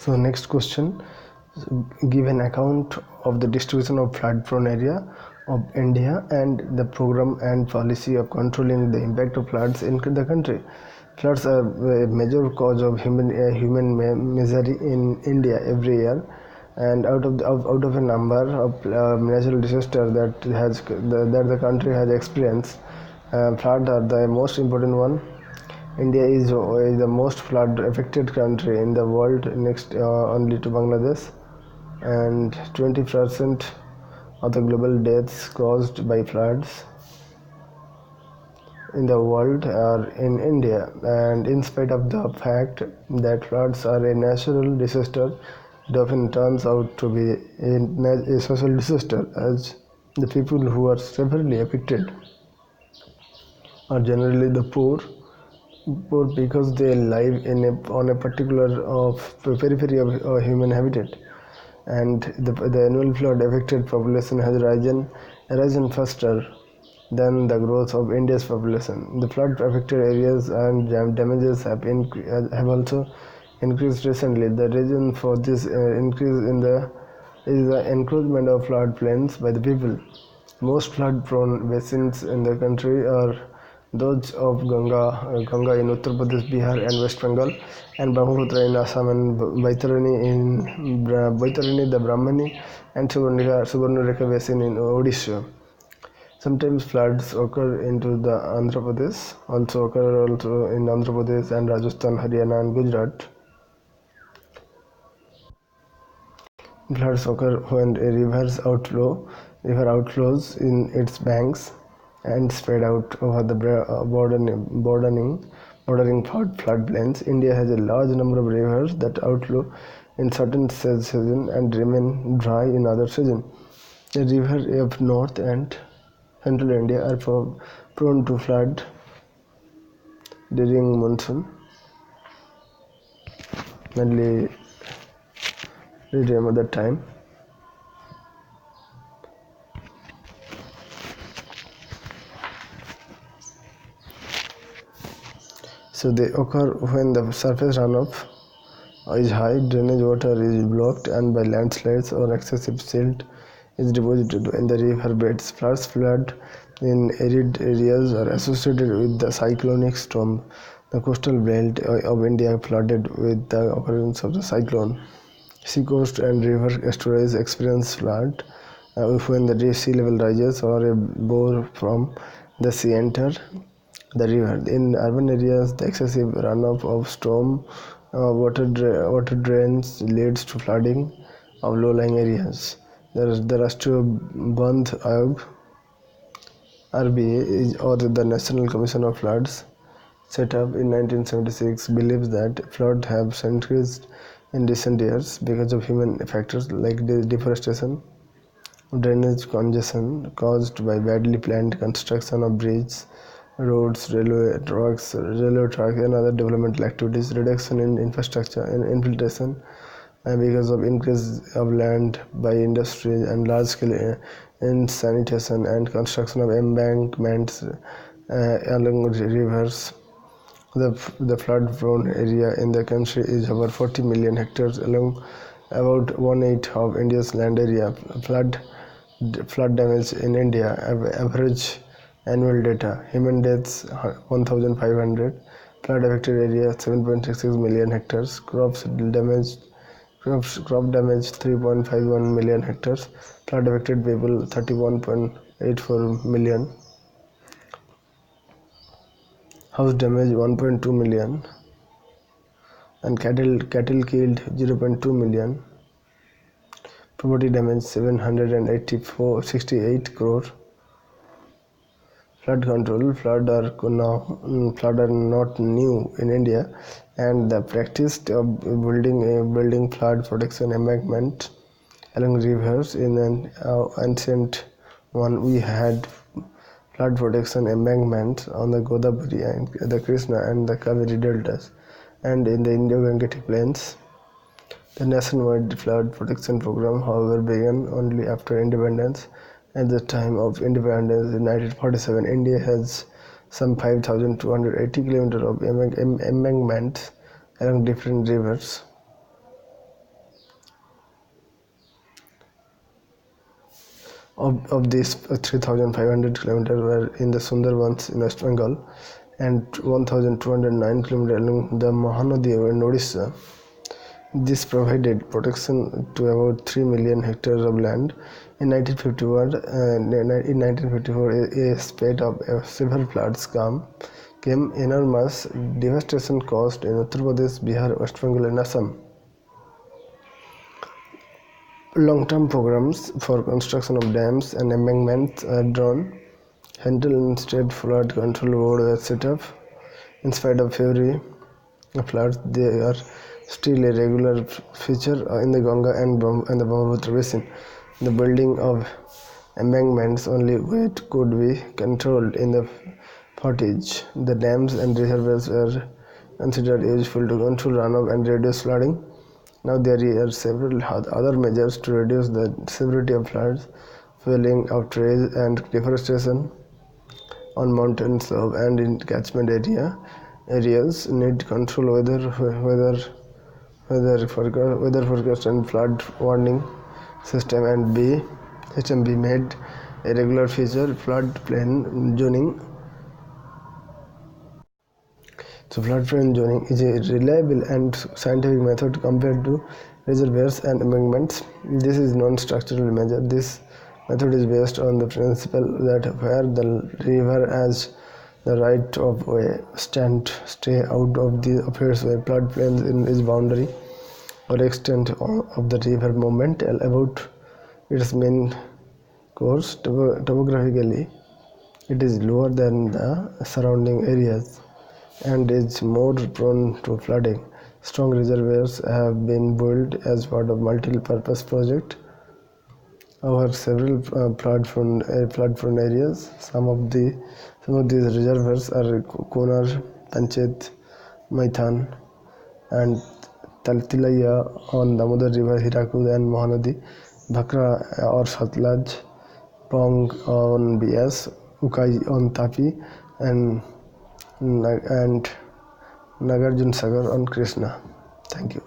So next question, give an account of the distribution of flood-prone area of India and the program and policy of controlling the impact of floods in the country. Floods are a major cause of human misery in India every year, and out of a number of natural disasters that the country has experienced, floods are the most important one. India is the most flood affected country in the world, next only to Bangladesh, and 20% of the global deaths caused by floods in the world are in India. And in spite of the fact that floods are a natural disaster, it often turns out to be a social disaster, as the people who are severely affected are generally the poor because they live on a particular periphery of human habitat, and the annual flood affected population has risen faster than the growth of India's population. The flood affected areas and damages have also increased recently. The reason for this increase is the encroachment of flood plains by the people. Most flood-prone basins in the country are those of Ganga in Uttar Pradesh, Bihar, and West Bengal, and Brahmaputra in Assam, and Baitaraní, the Brahmani, and Subarnarekha basin in Odisha. Sometimes floods occur into the Andhra Pradesh, occur in Andhra Pradesh and Rajasthan, Haryana, and Gujarat. Floods occur when a river outflows in its banks and spread out over the bordering floodplains. India has a large number of rivers that outflow in certain seasons and remain dry in other seasons. The rivers of North and Central India are prone to flood during monsoon, mainly during that time. So they occur when the surface runoff is high, drainage water is blocked, and by landslides or excessive silt is deposited in the river beds. Flood in arid areas are associated with the cyclonic storm. The coastal belt of India flooded with the occurrence of the cyclone. Seacoast and river estuaries experience flood when the sea level rises or a bore from the sea enter the river. In urban areas, the excessive runoff of storm water drains leads to flooding of low-lying areas. The Rashtriya Bandh Ayog (RBA) or the National Commission of Floods, set up in 1976, believes that floods have increased in recent years because of human factors like deforestation, drainage congestion caused by badly planned construction of bridges, roads, railway tracks, and other developmental activities, reduction in infrastructure and infiltration because of increase of land by industry and large-scale sanitation and construction of embankments along rivers. The flood-prone area in the country is over 40 million hectares, along about 1/8 of India's land area. Flood damage in India average annual data: human deaths 1,500, flood affected area 7.66 million hectares, crop damage 3.51 million hectares, flood affected people 31.84 million, house damage 1.2 million, and cattle killed 0.2 million, property damage 768 crore. Flood control. Flood are not new in India, and the practice of building flood protection embankment along rivers in an ancient one. We had flood protection embankments on the Godavari and the Krishna and the Kaveri deltas, and in the Indo-Gangetic plains. The nationwide flood protection program, however, began only after independence. At the time of independence in 1947, India has some 5,280 kilometers of embankments along different rivers. Of these, 3,500 kilometers were in the Sundarbans in West Bengal, and 1,209 kilometers along the Mahanadi in Odisha. This provided protection to about 3 million hectares of land. In 1954, a spate of severe floods came. Enormous devastation caused in Uttar Pradesh, Bihar, West Bengal, and Assam. Long-term programs for construction of dams and embankments are drawn. Central and state flood control board were set up. In spite of every floods, they are still a regular feature in the Ganga and the Brahmaputra basin. The building of embankments only weight could be controlled in the footage. The dams and reservoirs were considered useful to control runoff and reduce flooding. Now there are several other measures to reduce the severity of floods. Felling of trees and deforestation on mountain slope and in catchment areas need control. Weather forecast and flood warning system be made a regular feature. Floodplain zoning. So floodplain zoning is a reliable and scientific method compared to reservoirs and embankments. This is non-structural measure. This method is based on the principle that where the river has the right of way, stay out of the affairs where floodplain in its boundary or extent of the river movement about its main course. Topographically, it is lower than the surrounding areas and is more prone to flooding. Strong reservoirs have been built as part of multi-purpose project over several flood-prone areas. Some of these reservoirs are Konar, Panchet, Maithan, and Taltilaya on Damodar River, Hirakud and Mahanadi, Bhakra or Satluj, Pong on Bias, Ukai on Tapi, and Nagarjun Sagar on Krishna. Thank you.